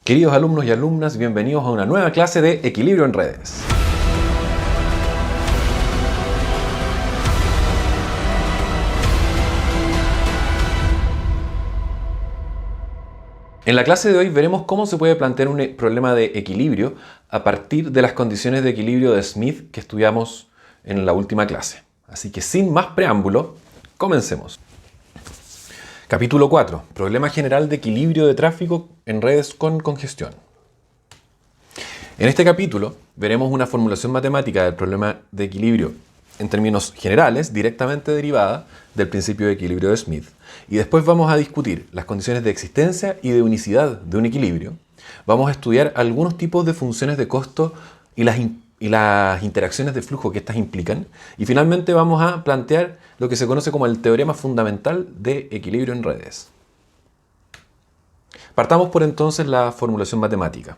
Queridos alumnos y alumnas, bienvenidos a una nueva clase de Equilibrio en Redes. En la clase de hoy veremos cómo se puede plantear un problema de equilibrio a partir de las condiciones de equilibrio de Smith que estudiamos en la última clase. Así que sin más preámbulo, comencemos. Capítulo 4. Problema general de equilibrio de tráfico en redes con congestión. En este capítulo veremos una formulación matemática del problema de equilibrio en términos generales, directamente derivada del principio de equilibrio de Smith. Y después vamos a discutir las condiciones de existencia y de unicidad de un equilibrio. Vamos a estudiar algunos tipos de funciones de costo y las interacciones de flujo que estas implican. Y finalmente vamos a plantear lo que se conoce como el teorema fundamental de equilibrio en redes. Partamos por entonces la formulación matemática.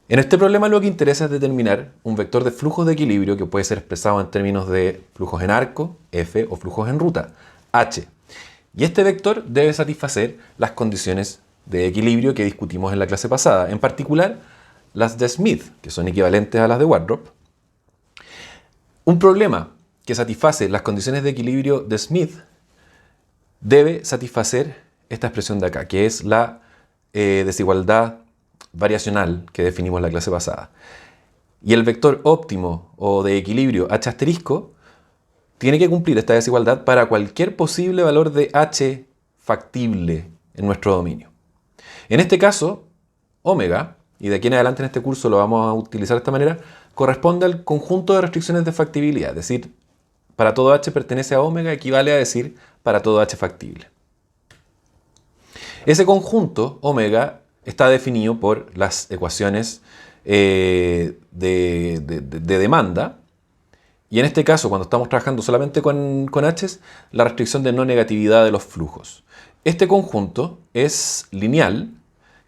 En este problema lo que interesa es determinar un vector de flujos de equilibrio que puede ser expresado en términos de flujos en arco, F, o flujos en ruta, H. Y este vector debe satisfacer las condiciones de equilibrio que discutimos en la clase pasada, en particular las de Smith, que son equivalentes a las de Wardrop. Un problema que satisface las condiciones de equilibrio de Smith debe satisfacer esta expresión de acá, que es la desigualdad variacional que definimos en la clase pasada. Y el vector óptimo o de equilibrio H asterisco tiene que cumplir esta desigualdad para cualquier posible valor de H factible en nuestro dominio. En este caso, omega, y de aquí en adelante en este curso lo vamos a utilizar de esta manera, corresponde al conjunto de restricciones de factibilidad, es decir, para todo H pertenece a omega equivale a decir para todo H factible. Ese conjunto, omega, está definido por las ecuaciones de demanda. Y en este caso, cuando estamos trabajando solamente con H's, la restricción de no negatividad de los flujos. Este conjunto es lineal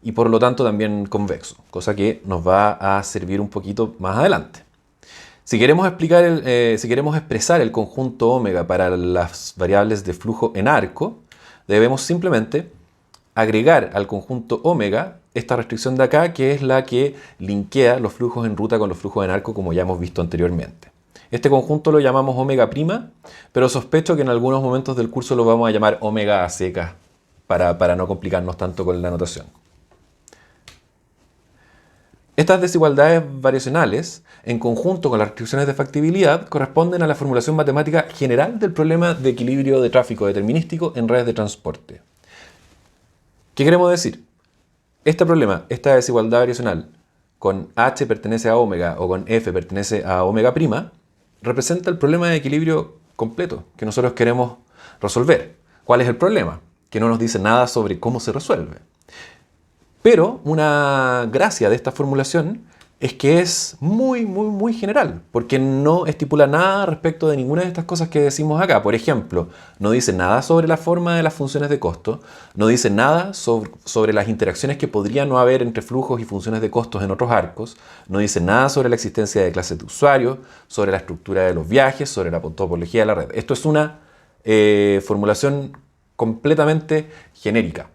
y por lo tanto también convexo, cosa que nos va a servir un poquito más adelante. Si queremos expresar el conjunto omega para las variables de flujo en arco, debemos simplemente agregar al conjunto omega esta restricción de acá, que es la que linkea los flujos en ruta con los flujos en arco, como ya hemos visto anteriormente. Este conjunto lo llamamos omega prima, pero sospecho que en algunos momentos del curso lo vamos a llamar omega a secas para no complicarnos tanto con la notación. Estas desigualdades variacionales, en conjunto con las restricciones de factibilidad, corresponden a la formulación matemática general del problema de equilibrio de tráfico determinístico en redes de transporte. ¿Qué queremos decir? Este problema, esta desigualdad variacional, con H pertenece a omega o con F pertenece a omega prima, representa el problema de equilibrio completo que nosotros queremos resolver. ¿Cuál es el problema? Que no nos dice nada sobre cómo se resuelve. Pero una gracia de esta formulación es que es muy general, porque no estipula nada respecto de ninguna de estas cosas que decimos acá. Por ejemplo, no dice nada sobre la forma de las funciones de costo, no dice nada sobre las interacciones que podría no haber entre flujos y funciones de costos en otros arcos, no dice nada sobre la existencia de clases de usuarios, sobre la estructura de los viajes, sobre la topología de la red. Esto es una formulación completamente genérica.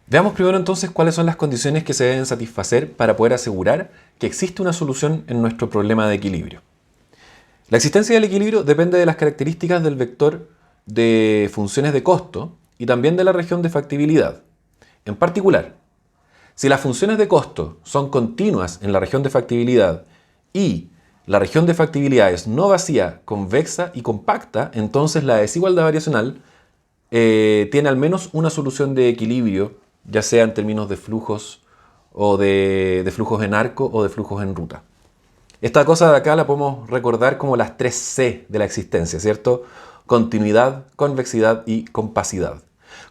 Veamos primero entonces cuáles son las condiciones que se deben satisfacer para poder asegurar que existe una solución en nuestro problema de equilibrio. La existencia del equilibrio depende de las características del vector de funciones de costo y también de la región de factibilidad. En particular, si las funciones de costo son continuas en la región de factibilidad y la región de factibilidad es no vacía, convexa y compacta, entonces la desigualdad variacional tiene al menos una solución de equilibrio, ya sea en términos de flujos o de flujos en arco o de flujos en ruta. Esta cosa de acá la podemos recordar como las 3 C de la existencia, ¿cierto? Continuidad, convexidad y compacidad.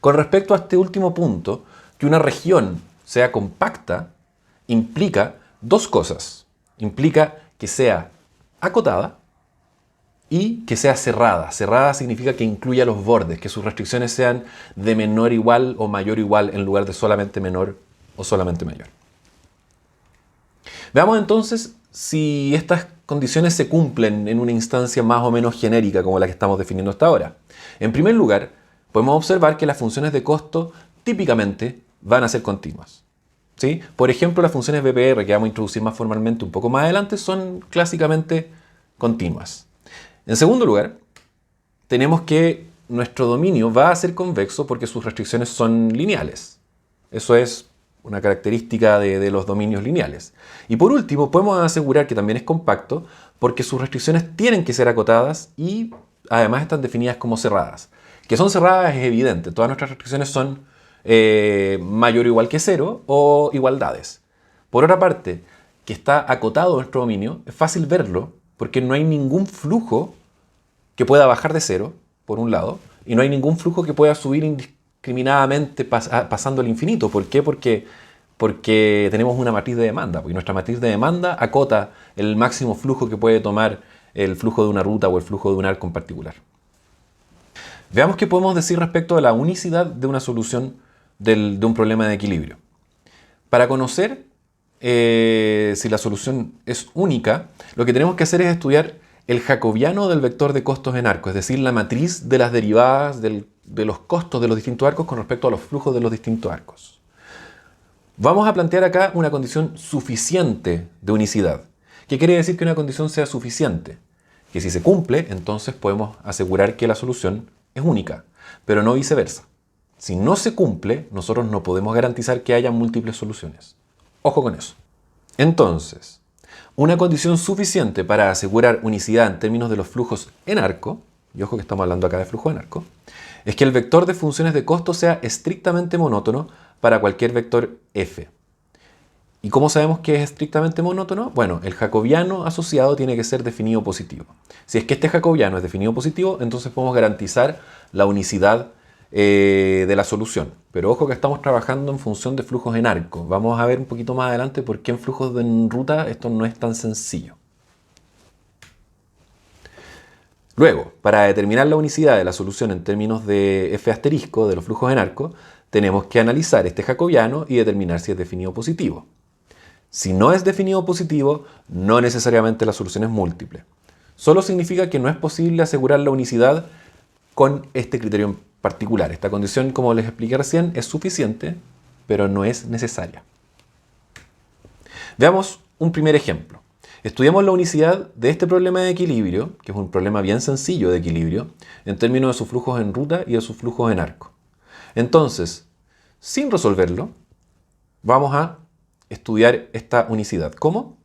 Con respecto a este último punto, que una región sea compacta implica dos cosas. Implica que sea acotada y que sea cerrada. Cerrada significa que incluya los bordes, que sus restricciones sean de menor igual o mayor igual en lugar de solamente menor o solamente mayor. Veamos entonces si estas condiciones se cumplen en una instancia más o menos genérica como la que estamos definiendo hasta ahora. En primer lugar, podemos observar que las funciones de costo típicamente van a ser continuas. ¿Sí? Por ejemplo, las funciones BPR, que vamos a introducir más formalmente un poco más adelante, son clásicamente continuas. En segundo lugar, tenemos que nuestro dominio va a ser convexo porque sus restricciones son lineales. Eso es una característica de los dominios lineales. Y por último, podemos asegurar que también es compacto porque sus restricciones tienen que ser acotadas y además están definidas como cerradas. Que son cerradas es evidente. Todas nuestras restricciones son mayor o igual que cero o igualdades. Por otra parte, que está acotado nuestro dominio, es fácil verlo porque no hay ningún flujo que pueda bajar de cero, por un lado, y no hay ningún flujo que pueda subir indiscriminadamente pasando el infinito. ¿Por qué? Porque tenemos una matriz de demanda, y nuestra matriz de demanda acota el máximo flujo que puede tomar el flujo de una ruta o el flujo de un arco en particular. Veamos qué podemos decir respecto a la unicidad de una solución de un problema de equilibrio. Para conocer si la solución es única, lo que tenemos que hacer es estudiar el jacobiano del vector de costos en arco, es decir, la matriz de las derivadas de los costos de los distintos arcos con respecto a los flujos de los distintos arcos. Vamos a plantear acá una condición suficiente de unicidad. ¿Qué quiere decir que una condición sea suficiente? Que si se cumple, entonces podemos asegurar que la solución es única, pero no viceversa. Si no se cumple, nosotros no podemos garantizar que haya múltiples soluciones. Ojo con eso. Entonces, una condición suficiente para asegurar unicidad en términos de los flujos en arco, y ojo que estamos hablando acá de flujo en arco, es que el vector de funciones de costo sea estrictamente monótono para cualquier vector f. ¿Y cómo sabemos que es estrictamente monótono? Bueno, el jacobiano asociado tiene que ser definido positivo. Si es que este jacobiano es definido positivo, entonces podemos garantizar la unicidad de la solución. Pero ojo que estamos trabajando en función de flujos en arco. Vamos a ver un poquito más adelante por qué en flujos en ruta esto no es tan sencillo. Luego, para determinar la unicidad de la solución en términos de f asterisco de los flujos en arco, tenemos que analizar este jacobiano y determinar si es definido positivo. Si no es definido positivo, no necesariamente la solución es múltiple. Solo significa que no es posible asegurar la unicidad con este criterio en particular. Esta condición, como les expliqué recién, es suficiente, pero no es necesaria. Veamos un primer ejemplo. Estudiamos la unicidad de este problema de equilibrio, que es un problema bien sencillo de equilibrio, en términos de sus flujos en ruta y de sus flujos en arco. Entonces, sin resolverlo, vamos a estudiar esta unicidad. ¿Cómo?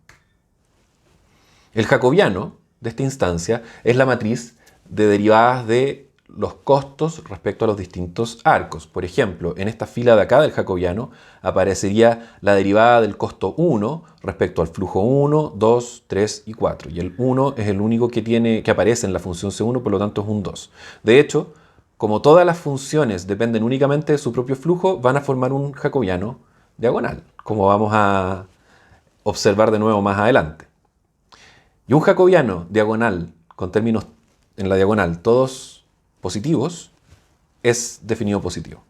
El jacobiano de esta instancia es la matriz de derivadas de los costos respecto a los distintos arcos. Por ejemplo, en esta fila de acá del jacobiano aparecería la derivada del costo 1 respecto al flujo 1, 2, 3 y 4. Y el 1 es el único que aparece en la función C1, por lo tanto es un 2. De hecho, como todas las funciones dependen únicamente de su propio flujo, van a formar un jacobiano diagonal, como vamos a observar de nuevo más adelante. Y un jacobiano diagonal con términos en la diagonal todos positivos es definido positivo.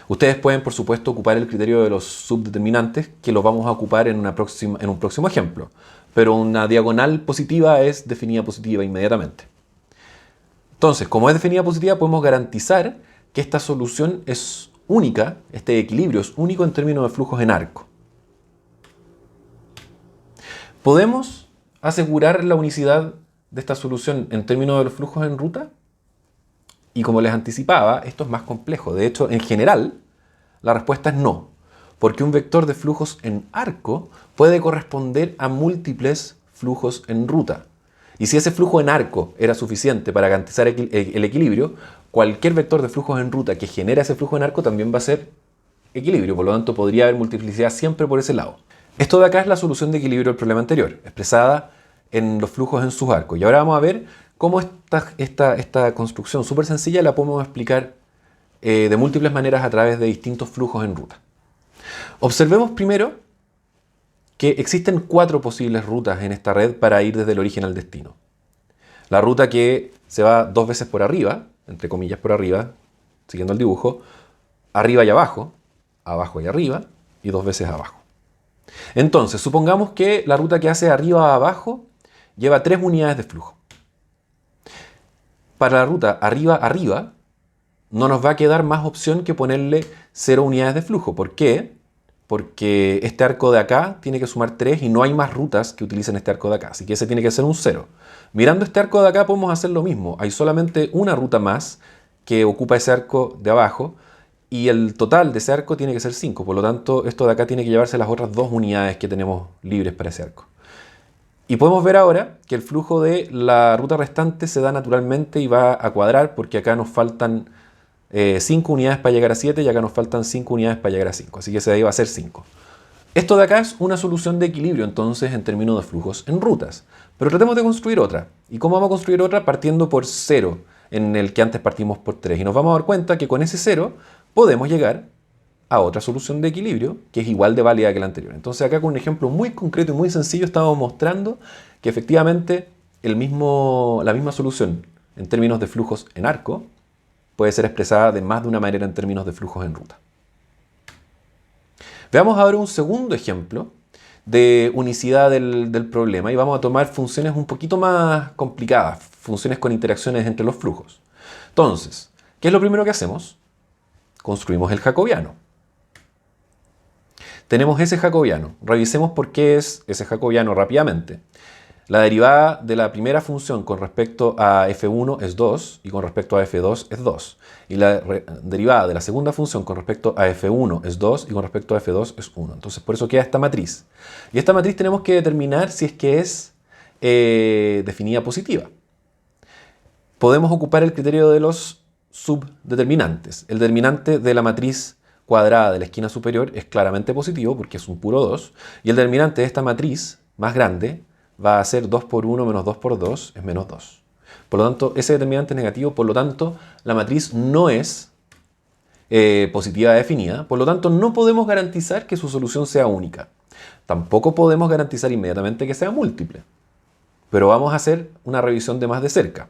Ustedes pueden, por supuesto, ocupar el criterio de los subdeterminantes, que lo vamos a ocupar en un próximo ejemplo. Pero una diagonal positiva es definida positiva inmediatamente. Entonces, como es definida positiva, podemos garantizar que esta solución es única, este equilibrio es único en términos de flujos en arco. ¿Podemos asegurar la unicidad de esta solución en términos de los flujos en ruta? Y como les anticipaba, esto es más complejo. De hecho, en general, la respuesta es no, porque un vector de flujos en arco puede corresponder a múltiples flujos en ruta. Y si ese flujo en arco era suficiente para garantizar el equilibrio, cualquier vector de flujos en ruta que genera ese flujo en arco también va a ser equilibrio. Por lo tanto, podría haber multiplicidad siempre por ese lado. Esto de acá es la solución de equilibrio del problema anterior, expresada en los flujos en sus arcos. Y ahora vamos a ver cómo esta construcción súper sencilla la podemos explicar de múltiples maneras a través de distintos flujos en ruta. Observemos primero que existen 4 posibles rutas en esta red para ir desde el origen al destino. La ruta que se va 2 veces por arriba, entre comillas por arriba, siguiendo el dibujo, arriba y abajo y arriba, y 2 veces abajo. Entonces, supongamos que la ruta que hace arriba a abajo lleva 3 unidades de flujo. Para la ruta arriba, no nos va a quedar más opción que ponerle 0 unidades de flujo. ¿Por qué? porque este arco de acá tiene que sumar 3 y no hay más rutas que utilicen este arco de acá, así que ese tiene que ser un 0. Mirando este arco de acá podemos hacer lo mismo, hay solamente una ruta más que ocupa ese arco de abajo y el total de ese arco tiene que ser 5, por lo tanto esto de acá tiene que llevarse las otras 2 unidades que tenemos libres para ese arco. Y podemos ver ahora que el flujo de la ruta restante se da naturalmente y va a cuadrar porque acá nos faltan 5 unidades para llegar a 7 y acá nos faltan 5 unidades para llegar a 5, así que ese de ahí va a ser 5. Esto de acá es una solución de equilibrio entonces en términos de flujos en rutas, pero tratemos de construir otra. ¿Y cómo vamos a construir otra? Partiendo por 0, en el que antes partimos por 3, y nos vamos a dar cuenta que con ese 0 podemos llegar a otra solución de equilibrio que es igual de válida que la anterior. Entonces acá con un ejemplo muy concreto y muy sencillo estamos mostrando que efectivamente la misma solución en términos de flujos en arco puede ser expresada de más de una manera en términos de flujos en ruta. Veamos ahora un segundo ejemplo de unicidad del problema y vamos a tomar funciones un poquito más complicadas, funciones con interacciones entre los flujos. Entonces, ¿qué es lo primero que hacemos? Construimos el jacobiano. Tenemos ese jacobiano. Revisemos por qué es ese jacobiano rápidamente. La derivada de la primera función con respecto a f1 es 2 y con respecto a f2 es 2. Y la derivada de la segunda función con respecto a f1 es 2 y con respecto a f2 es 1. Entonces por eso queda esta matriz. Y esta matriz tenemos que determinar si es que es definida positiva. Podemos ocupar el criterio de los subdeterminantes. El determinante de la matriz cuadrada de la esquina superior es claramente positivo porque es un puro 2. Y el determinante de esta matriz más grande va a ser 2 por 1 menos 2 por 2 es menos 2. Por lo tanto, ese determinante es negativo, por lo tanto, la matriz no es positiva definida, por lo tanto, no podemos garantizar que su solución sea única. Tampoco podemos garantizar inmediatamente que sea múltiple, pero vamos a hacer una revisión de más de cerca.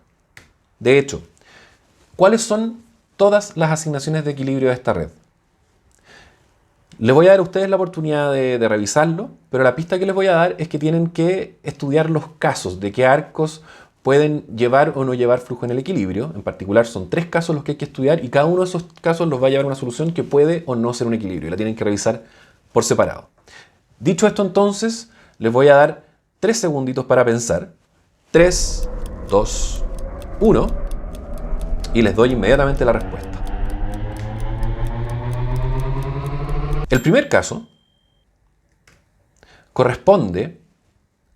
De hecho, ¿cuáles son todas las asignaciones de equilibrio de esta red? Les voy a dar a ustedes la oportunidad de revisarlo, pero la pista que les voy a dar es que tienen que estudiar los casos de qué arcos pueden llevar o no llevar flujo en el equilibrio. En particular son 3 casos los que hay que estudiar y cada uno de esos casos los va a llevar a una solución que puede o no ser un equilibrio y la tienen que revisar por separado. Dicho esto entonces, les voy a dar 3 segunditos para pensar. 3, 2, 1 y les doy inmediatamente la respuesta. El primer caso corresponde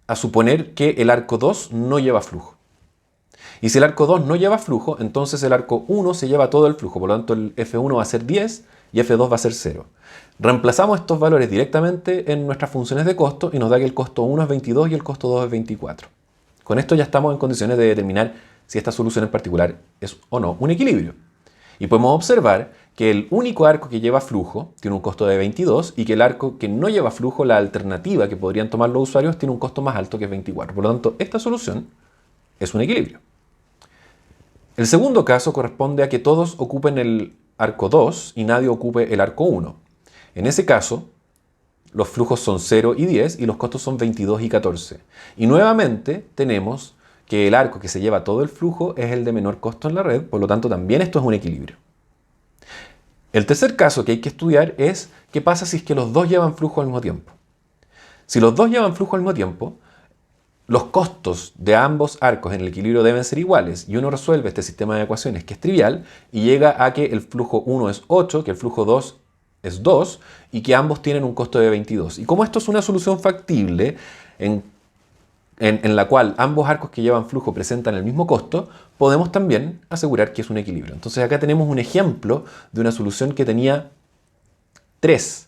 a suponer que el arco 2 no lleva flujo. Y si el arco 2 no lleva flujo, entonces el arco 1 se lleva todo el flujo. Por lo tanto, el F1 va a ser 10 y F2 va a ser 0. Reemplazamos estos valores directamente en nuestras funciones de costo y nos da que el costo 1 es 22 y el costo 2 es 24. Con esto ya estamos en condiciones de determinar si esta solución en particular es o no un equilibrio. Y podemos observar que el único arco que lleva flujo tiene un costo de 22 y que el arco que no lleva flujo, la alternativa que podrían tomar los usuarios, tiene un costo más alto que es 24. Por lo tanto, esta solución es un equilibrio. El segundo caso corresponde a que todos ocupen el arco 2 y nadie ocupe el arco 1. En ese caso, los flujos son 0 y 10 y los costos son 22 y 14. Y nuevamente tenemos que el arco que se lleva todo el flujo es el de menor costo en la red, por lo tanto también esto es un equilibrio. El tercer caso que hay que estudiar es qué pasa si es que los dos llevan flujo al mismo tiempo. Si los dos llevan flujo al mismo tiempo, los costos de ambos arcos en el equilibrio deben ser iguales y uno resuelve este sistema de ecuaciones que es trivial y llega a que el flujo 1 es 8, que el flujo 2 es 2 y que ambos tienen un costo de 22. Y como esto es una solución factible en la cual ambos arcos que llevan flujo presentan el mismo costo, podemos también asegurar que es un equilibrio. Entonces acá tenemos un ejemplo de una solución que tenía 3,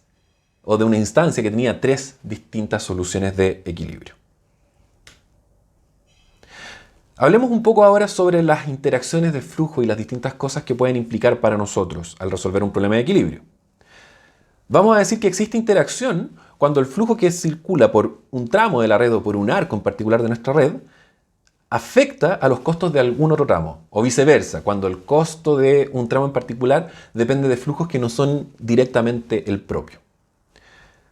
o de una instancia que tenía 3 distintas soluciones de equilibrio. Hablemos un poco ahora sobre las interacciones de flujo y las distintas cosas que pueden implicar para nosotros al resolver un problema de equilibrio. Vamos a decir que existe interacción cuando el flujo que circula por un tramo de la red o por un arco en particular de nuestra red afecta a los costos de algún otro tramo, o viceversa, cuando el costo de un tramo en particular depende de flujos que no son directamente el propio.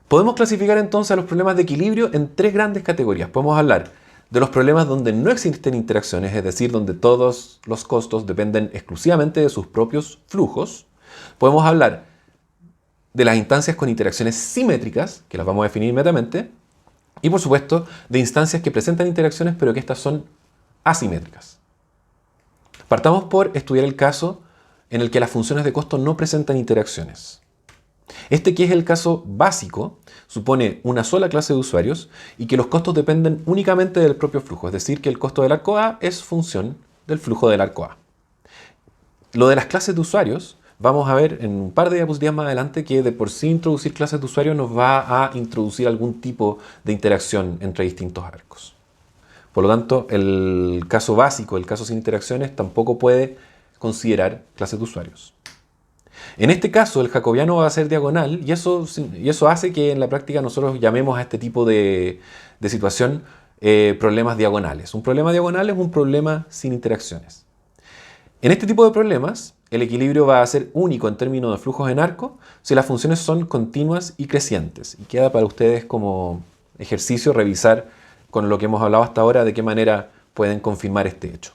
Podemos clasificar entonces a los problemas de equilibrio en 3 grandes categorías. Podemos hablar de los problemas donde no existen interacciones, es decir, donde todos los costos dependen exclusivamente de sus propios flujos. Podemos hablar de las instancias con interacciones simétricas, que las vamos a definir inmediatamente, y por supuesto de instancias que presentan interacciones pero que estas son asimétricas. Partamos por estudiar el caso en el que las funciones de costo no presentan interacciones. Este, que es el caso básico, supone una sola clase de usuarios y que los costos dependen únicamente del propio flujo, es decir, que el costo del arco A es función del flujo del arco A. Lo de las clases de usuarios, vamos a ver en un par de diapositivas más adelante que de por sí introducir clases de usuarios nos va a introducir algún tipo de interacción entre distintos arcos. Por lo tanto, el caso básico, el caso sin interacciones, tampoco puede considerar clases de usuarios. En este caso, el jacobiano va a ser diagonal y eso hace que en la práctica nosotros llamemos a este tipo de situación problemas diagonales. Un problema diagonal es un problema sin interacciones. En este tipo de problemas, el equilibrio va a ser único en términos de flujos en arco si las funciones son continuas y crecientes. Y queda para ustedes como ejercicio revisar con lo que hemos hablado hasta ahora de qué manera pueden confirmar este hecho.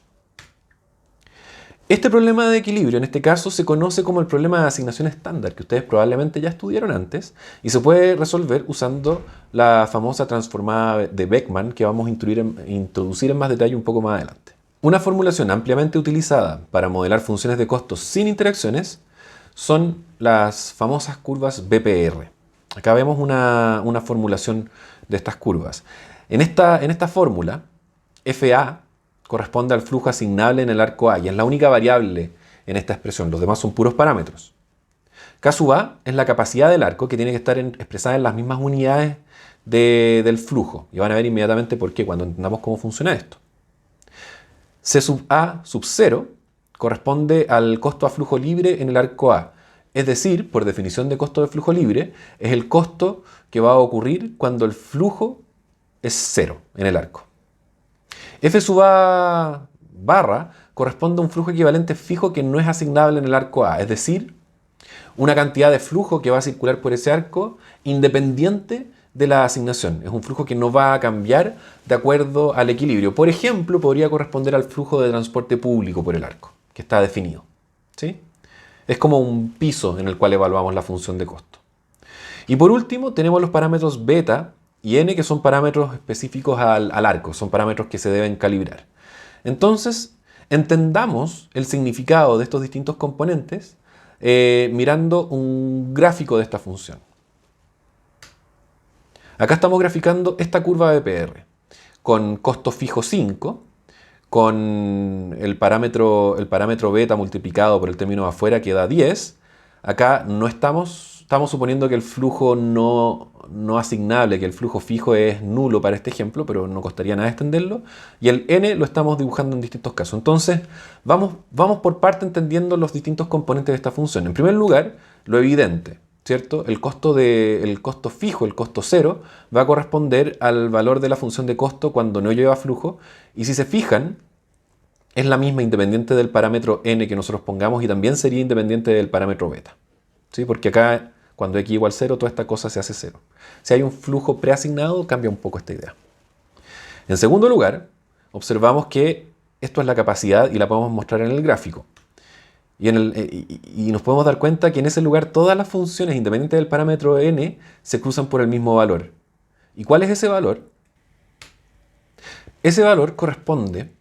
Este problema de equilibrio, en este caso, se conoce como el problema de asignación estándar, que ustedes probablemente ya estudiaron antes, y se puede resolver usando la famosa transformada de Beckmann, que vamos a introducir en más detalle un poco más adelante. Una formulación ampliamente utilizada para modelar funciones de costos sin interacciones son las famosas curvas BPR. Acá vemos una formulación de estas curvas. En esta fórmula, FA corresponde al flujo asignable en el arco A y es la única variable en esta expresión. Los demás son puros parámetros. K sub A es la capacidad del arco que tiene que estar expresada en las mismas unidades del flujo. Y van a ver inmediatamente por qué cuando entendamos cómo funciona esto. C sub A sub 0 corresponde al costo a flujo libre en el arco A. Es decir, por definición de costo de flujo libre, es el costo que va a ocurrir cuando el flujo es 0 en el arco. F sub A barra corresponde a un flujo equivalente fijo que no es asignable en el arco A, es decir, una cantidad de flujo que va a circular por ese arco independiente de la asignación. Es un flujo que no va a cambiar de acuerdo al equilibrio. Por ejemplo, podría corresponder al flujo de transporte público por el arco, que está definido. ¿Sí? Es como un piso en el cual evaluamos la función de costo. Y por último, tenemos los parámetros beta y n, que son parámetros específicos al arco, son parámetros que se deben calibrar. Entonces, entendamos el significado de estos distintos componentes mirando un gráfico de esta función. Acá estamos graficando esta curva de PR con costo fijo 5, con el parámetro beta multiplicado por el término de afuera que da 10. Acá no estamos suponiendo que el flujo no asignable, que el flujo fijo es nulo para este ejemplo, pero no costaría nada extenderlo. Y el n lo estamos dibujando en distintos casos. Entonces, vamos por parte entendiendo los distintos componentes de esta función. En primer lugar, lo evidente, ¿cierto? El costo fijo, el costo 0, va a corresponder al valor de la función de costo cuando no lleva flujo. Y si se fijan, es la misma independiente del parámetro n que nosotros pongamos y también sería independiente del parámetro beta. ¿Sí? Porque acá, cuando x igual 0, toda esta cosa se hace 0. Si hay un flujo preasignado, cambia un poco esta idea. En segundo lugar, observamos que esto es la capacidad y la podemos mostrar en el gráfico. Y nos podemos dar cuenta que en ese lugar todas las funciones, independientes del parámetro n, se cruzan por el mismo valor. ¿Y cuál es ese valor? Ese valor corresponde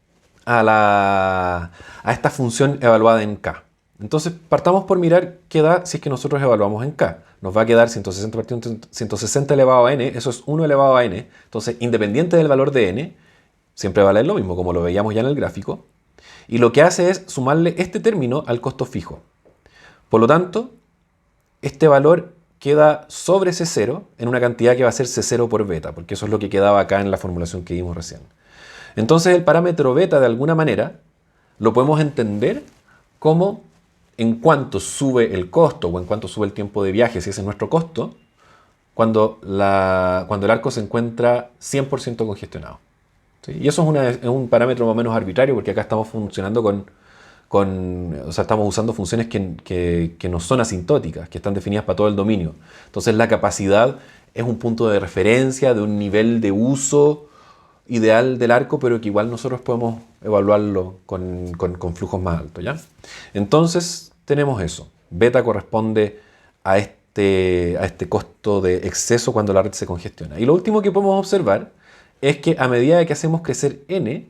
a esta función evaluada en k. Entonces, partamos por mirar qué da si es que nosotros evaluamos en k. Nos va a quedar 160 partido 160 elevado a n, eso es 1 elevado a n. Entonces, independiente del valor de n, siempre va a valer lo mismo, como lo veíamos ya en el gráfico. Y lo que hace es sumarle este término al costo fijo. Por lo tanto, este valor queda sobre C0 en una cantidad que va a ser C0 por beta, porque eso es lo que quedaba acá en la formulación que vimos recién. Entonces, el parámetro beta, de alguna manera, lo podemos entender como en cuánto sube el costo o en cuánto sube el tiempo de viaje, si ese es nuestro costo, cuando el arco se encuentra 100% congestionado. ¿Sí? Y eso es un parámetro más o menos arbitrario porque acá estamos funcionando estamos usando funciones que no son asintóticas, que están definidas para todo el dominio. Entonces la capacidad es un punto de referencia de un nivel de uso ideal del arco, pero que igual nosotros podemos evaluarlo con flujos más altos, ¿ya? Entonces tenemos eso. Beta corresponde a a este costo de exceso cuando la red se congestiona. Y lo último que podemos observar es que a medida que hacemos crecer n,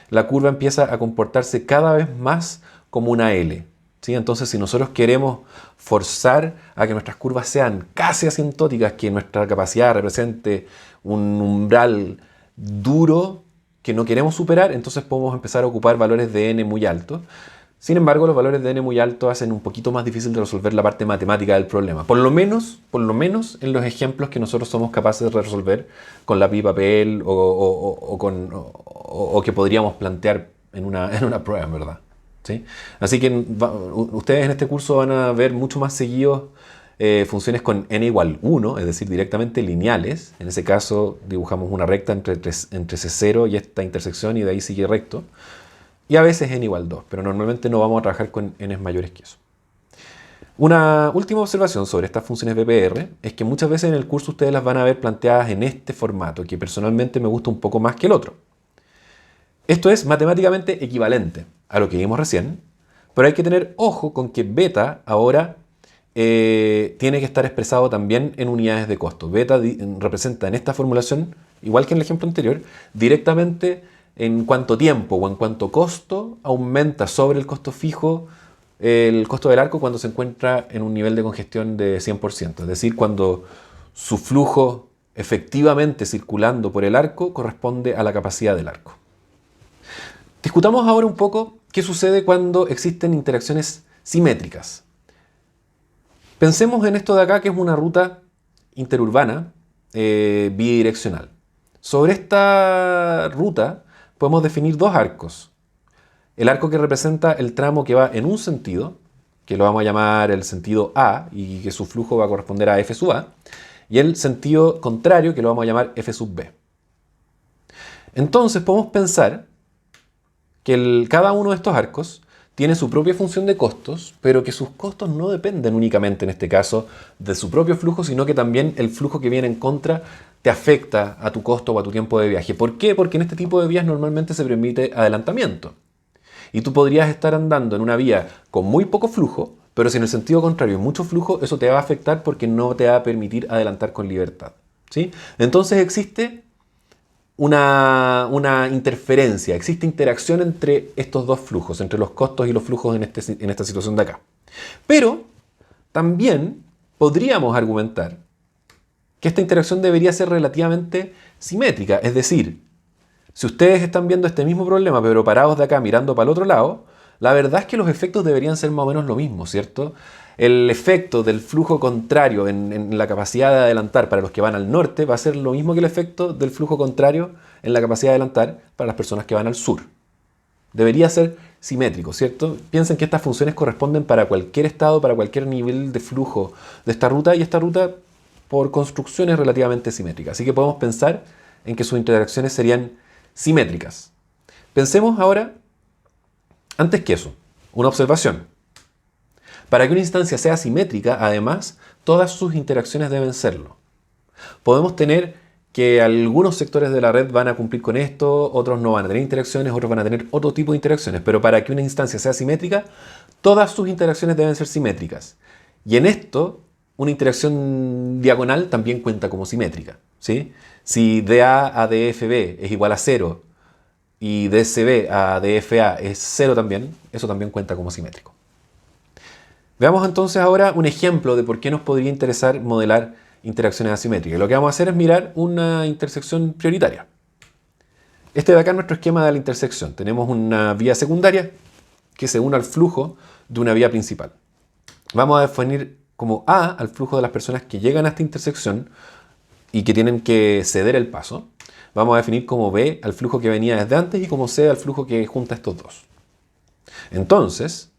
la curva empieza a comportarse cada vez más como una L. ¿Sí? Entonces, si nosotros queremos forzar a que nuestras curvas sean casi asintóticas, que nuestra capacidad represente un umbral duro que no queremos superar, entonces podemos empezar a ocupar valores de n muy altos. Sin embargo, los valores de n muy altos hacen un poquito más difícil de resolver la parte matemática del problema. Por lo menos en los ejemplos que nosotros somos capaces de resolver con lápiz y papel o que podríamos plantear en una prueba, en verdad. ¿Sí? Así que ustedes en este curso van a ver mucho más seguidos funciones con n igual 1, es decir, directamente lineales. En ese caso dibujamos una recta entre C0 y esta intersección y de ahí sigue recto. Y a veces n igual 2, pero normalmente no vamos a trabajar con n mayores que eso. Una última observación sobre estas funciones BPR es que muchas veces en el curso ustedes las van a ver planteadas en este formato, que personalmente me gusta un poco más que el otro. Esto es matemáticamente equivalente a lo que vimos recién, pero hay que tener ojo con que beta ahora tiene que estar expresado también en unidades de costo. Beta representa en esta formulación, igual que en el ejemplo anterior, directamente en cuánto tiempo o en cuánto costo aumenta sobre el costo fijo el costo del arco cuando se encuentra en un nivel de congestión de 100%. Es decir, cuando su flujo efectivamente circulando por el arco corresponde a la capacidad del arco. Discutamos ahora un poco qué sucede cuando existen interacciones simétricas. Pensemos en esto de acá, que es una ruta interurbana bidireccional. Sobre esta ruta podemos definir dos arcos. El arco que representa el tramo que va en un sentido, que lo vamos a llamar el sentido A, y que su flujo va a corresponder a F sub A, y el sentido contrario, que lo vamos a llamar F sub B. Entonces podemos pensar que cada uno de estos arcos tiene su propia función de costos, pero que sus costos no dependen únicamente, en este caso, de su propio flujo, sino que también el flujo que viene en contra te afecta a tu costo o a tu tiempo de viaje. ¿Por qué? Porque en este tipo de vías normalmente se permite adelantamiento. Y tú podrías estar andando en una vía con muy poco flujo, pero si en el sentido contrario hay mucho flujo, eso te va a afectar porque no te va a permitir adelantar con libertad. ¿Sí? Entonces existe una interferencia, existe interacción entre estos dos flujos, entre los costos y los flujos en esta situación de acá. Pero también podríamos argumentar que esta interacción debería ser relativamente simétrica, es decir, si ustedes están viendo este mismo problema pero parados de acá mirando para el otro lado, la verdad es que los efectos deberían ser más o menos lo mismo, ¿cierto? El efecto del flujo contrario en la capacidad de adelantar para los que van al norte va a ser lo mismo que el efecto del flujo contrario en la capacidad de adelantar para las personas que van al sur. Debería ser simétrico, ¿cierto? Piensen que estas funciones corresponden para cualquier estado, para cualquier nivel de flujo de esta ruta, y esta ruta por construcción es relativamente simétrica. Así que podemos pensar en que sus interacciones serían simétricas. Pensemos ahora, antes que eso, una observación. Para que una instancia sea simétrica, además, todas sus interacciones deben serlo. Podemos tener que algunos sectores de la red van a cumplir con esto, otros no van a tener interacciones, otros van a tener otro tipo de interacciones, pero para que una instancia sea simétrica, todas sus interacciones deben ser simétricas. Y en esto, una interacción diagonal también cuenta como simétrica, ¿sí? Si dA a dFB es igual a 0 y dCB a dFA es 0 también, eso también cuenta como simétrico. Veamos entonces ahora un ejemplo de por qué nos podría interesar modelar interacciones asimétricas. Lo que vamos a hacer es mirar una intersección prioritaria. Este de acá es nuestro esquema de la intersección. Tenemos una vía secundaria que se une al flujo de una vía principal. Vamos a definir como A al flujo de las personas que llegan a esta intersección y que tienen que ceder el paso. Vamos a definir como B al flujo que venía desde antes y como C al flujo que junta estos dos. Entonces,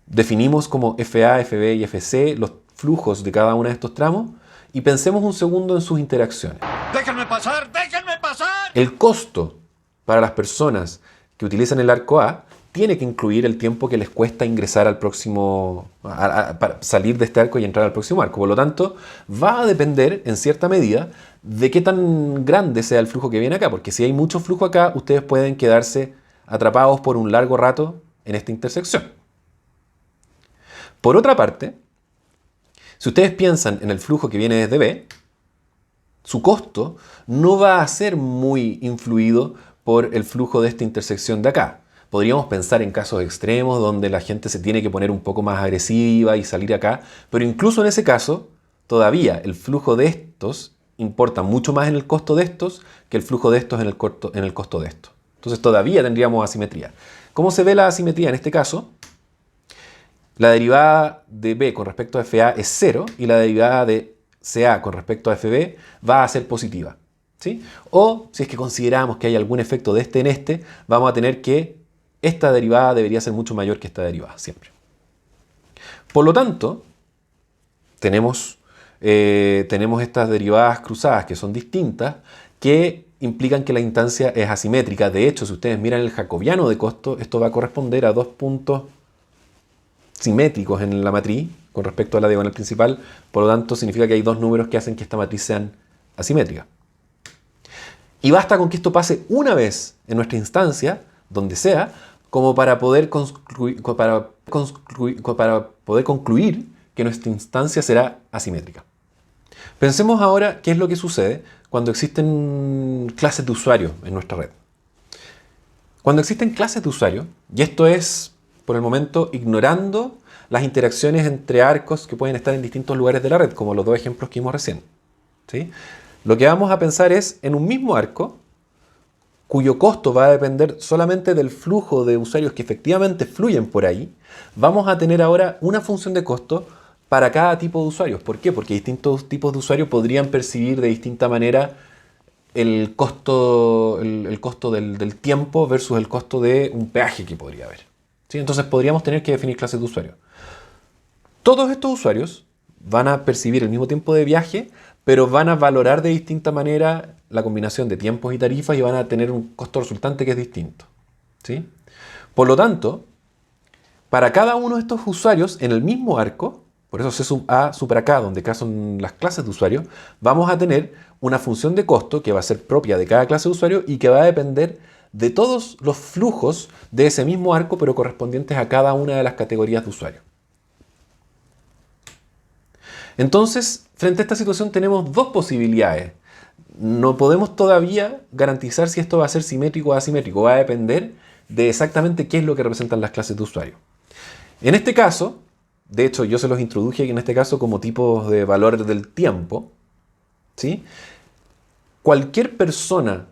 definimos como FA, FB y FC los flujos de cada uno de estos tramos y pensemos un segundo en sus interacciones. ¡Déjenme pasar! ¡Déjenme pasar! El costo para las personas que utilizan el arco A tiene que incluir el tiempo que les cuesta ingresar al próximo, para salir de este arco y entrar al próximo arco. Por lo tanto, va a depender en cierta medida de qué tan grande sea el flujo que viene acá, porque si hay mucho flujo acá, ustedes pueden quedarse atrapados por un largo rato en esta intersección. Por otra parte, Si ustedes piensan en el flujo que viene desde B, su costo no va a ser muy influido por el flujo de esta intersección de acá. Podríamos pensar en casos extremos donde la gente se tiene que poner un poco más agresiva y salir acá, pero incluso en ese caso, todavía el flujo de estos importa mucho más en el costo de estos que el flujo de estos en el costo de estos. Entonces todavía tendríamos asimetría. ¿Cómo se ve la asimetría en este caso? La derivada de B con respecto a FA es 0 y la derivada de CA con respecto a FB va a ser positiva, ¿sí? O si es que consideramos que hay algún efecto de este en este, vamos a tener que esta derivada debería ser mucho mayor que esta derivada, siempre. Por lo tanto, tenemos estas derivadas cruzadas que son distintas, que implican que la instancia es asimétrica. De hecho, si ustedes miran el jacobiano de costo, esto va a corresponder a dos puntos simétricos en la matriz con respecto a la diagonal principal. Por lo tanto, significa que hay dos números que hacen que esta matriz sean asimétricas. Y basta con que esto pase una vez en nuestra instancia, donde sea, como para poder concluir que nuestra instancia será asimétrica. Pensemos ahora qué es lo que sucede cuando existen clases de usuarios en nuestra red. Cuando existen clases de usuarios, y esto es, por el momento, ignorando las interacciones entre arcos que pueden estar en distintos lugares de la red, como los dos ejemplos que vimos recién, ¿sí? Lo que vamos a pensar es en un mismo arco, cuyo costo va a depender solamente del flujo de usuarios que efectivamente fluyen por ahí. Vamos a tener ahora una función de costo para cada tipo de usuarios. ¿Por qué? Porque distintos tipos de usuarios podrían percibir de distinta manera el costo del tiempo versus el costo de un peaje que podría haber, ¿sí? Entonces podríamos tener que definir clases de usuarios. Todos estos usuarios van a percibir el mismo tiempo de viaje, pero van a valorar de distinta manera la combinación de tiempos y tarifas y van a tener un costo resultante que es distinto, ¿sí? Por lo tanto, para cada uno de estos usuarios en el mismo arco, por eso C sub A super K, donde K son las clases de usuario, vamos a tener una función de costo que va a ser propia de cada clase de usuario y que va a depender de todos los flujos de ese mismo arco, pero correspondientes a cada una de las categorías de usuario. Entonces, frente a esta situación tenemos dos posibilidades. No podemos todavía garantizar si esto va a ser simétrico o asimétrico. Va a depender de exactamente qué es lo que representan las clases de usuario. En este caso, de hecho yo se los introduje en este caso como tipos de valor del tiempo, ¿sí? Cualquier persona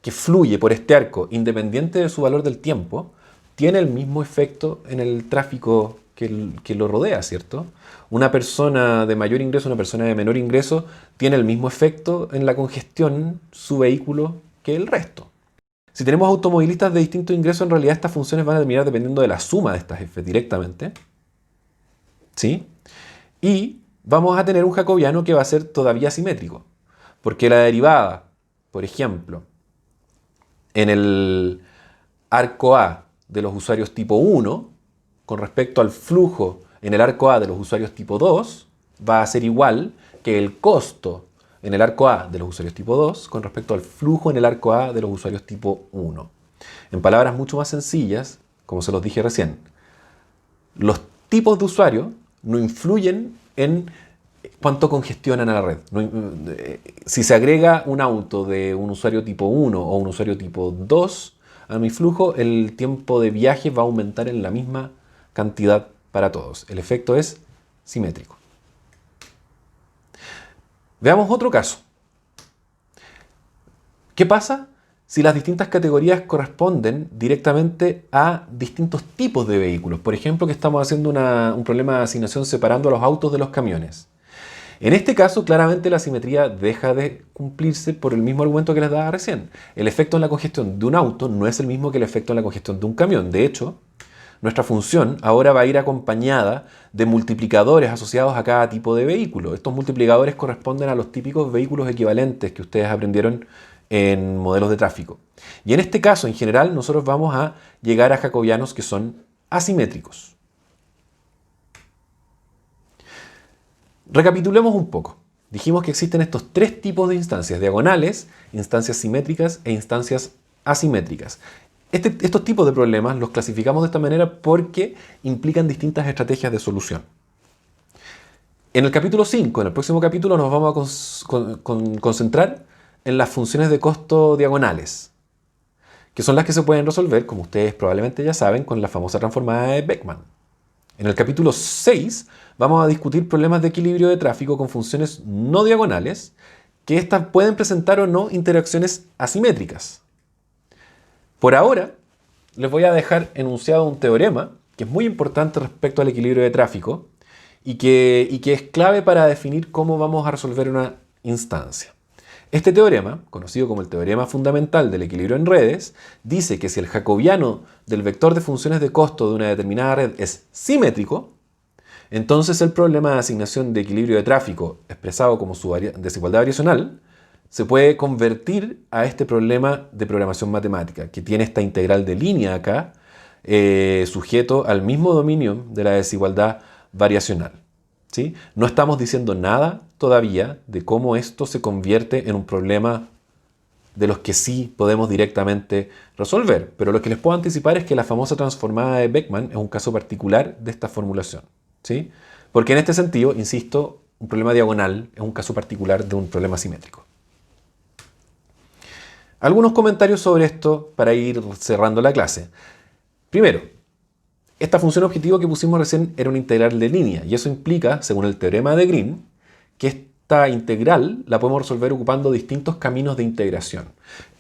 que fluye por este arco, independiente de su valor del tiempo, tiene el mismo efecto en el tráfico que lo rodea, ¿cierto? Una persona de mayor ingreso, una persona de menor ingreso, tiene el mismo efecto en la congestión su vehículo que el resto. Si tenemos automovilistas de distinto ingreso, en realidad estas funciones van a terminar dependiendo de la suma de estas F directamente, ¿sí? Y vamos a tener un jacobiano que va a ser todavía simétrico, porque la derivada, por ejemplo, en el arco A de los usuarios tipo 1, con respecto al flujo en el arco A de los usuarios tipo 2, va a ser igual que el costo en el arco A de los usuarios tipo 2 con respecto al flujo en el arco A de los usuarios tipo 1. En palabras mucho más sencillas, como se los dije recién, los tipos de usuarios no influyen en cuánto congestionan a la red. Si se agrega un auto de un usuario tipo 1 o un usuario tipo 2 a mi flujo, el tiempo de viaje va a aumentar en la misma cantidad para todos. El efecto es simétrico. Veamos otro caso. ¿Qué pasa si las distintas categorías corresponden directamente a distintos tipos de vehículos? Por ejemplo, que estamos haciendo un problema de asignación separando a los autos de los camiones. En este caso, claramente la simetría deja de cumplirse por el mismo argumento que les daba recién. El efecto en la congestión de un auto no es el mismo que el efecto en la congestión de un camión. De hecho, nuestra función ahora va a ir acompañada de multiplicadores asociados a cada tipo de vehículo. Estos multiplicadores corresponden a los típicos vehículos equivalentes que ustedes aprendieron en modelos de tráfico. Y en este caso, en general, nosotros vamos a llegar a jacobianos que son asimétricos. Recapitulemos un poco. Dijimos que existen estos tres tipos de instancias: diagonales, instancias simétricas e instancias asimétricas. Estos tipos de problemas los clasificamos de esta manera porque implican distintas estrategias de solución. En el capítulo 5, en el próximo capítulo, nos vamos a concentrar en las funciones de costo diagonales, que son las que se pueden resolver, como ustedes probablemente ya saben, con la famosa transformada de Beckmann. En el capítulo 6 vamos a discutir problemas de equilibrio de tráfico con funciones no diagonales, que éstas pueden presentar o no interacciones asimétricas. Por ahora, les voy a dejar enunciado un teorema que es muy importante respecto al equilibrio de tráfico y que es clave para definir cómo vamos a resolver una instancia. Este teorema, conocido como el teorema fundamental del equilibrio en redes, dice que si el jacobiano del vector de funciones de costo de una determinada red es simétrico, entonces el problema de asignación de equilibrio de tráfico, expresado como su desigualdad variacional, se puede convertir a este problema de programación matemática, que tiene esta integral de línea acá, sujeto al mismo dominio de la desigualdad variacional. ¿Sí? No estamos diciendo nada todavía de cómo esto se convierte en un problema de los que sí podemos directamente resolver, pero lo que les puedo anticipar es que la famosa transformada de Beckmann es un caso particular de esta formulación. ¿Sí? Porque en este sentido, insisto, un problema diagonal es un caso particular de un problema simétrico. Algunos comentarios sobre esto para ir cerrando la clase. Primero, esta función objetivo que pusimos recién era una integral de línea y eso implica, según el teorema de Green, que esta integral la podemos resolver ocupando distintos caminos de integración.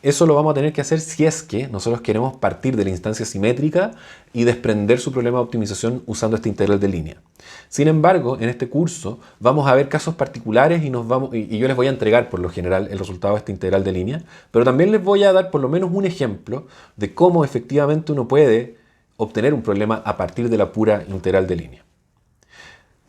Eso lo vamos a tener que hacer si es que nosotros queremos partir de la instancia simétrica y desprender su problema de optimización usando esta integral de línea. Sin embargo, en este curso vamos a ver casos particulares y yo les voy a entregar por lo general el resultado de esta integral de línea, pero también les voy a dar por lo menos un ejemplo de cómo efectivamente uno puede obtener un problema a partir de la pura integral de línea.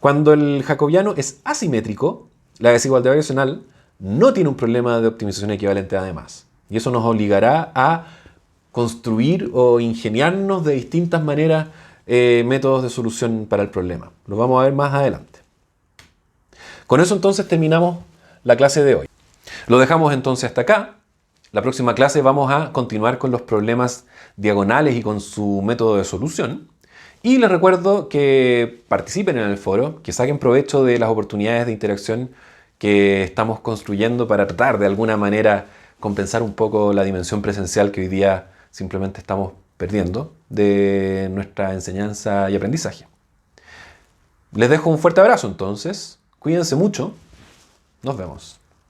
Cuando el jacobiano es asimétrico, la desigualdad variacional no tiene un problema de optimización equivalente además. Y eso nos obligará a construir o ingeniarnos de distintas maneras métodos de solución para el problema. Lo vamos a ver más adelante. Con eso entonces terminamos la clase de hoy. Lo dejamos entonces hasta acá. La próxima clase vamos a continuar con los problemas diagonales y con su método de solución. Y les recuerdo que participen en el foro, que saquen provecho de las oportunidades de interacción que estamos construyendo para tratar de alguna manera compensar un poco la dimensión presencial que hoy día simplemente estamos perdiendo de nuestra enseñanza y aprendizaje. Les dejo un fuerte abrazo entonces, cuídense mucho, nos vemos.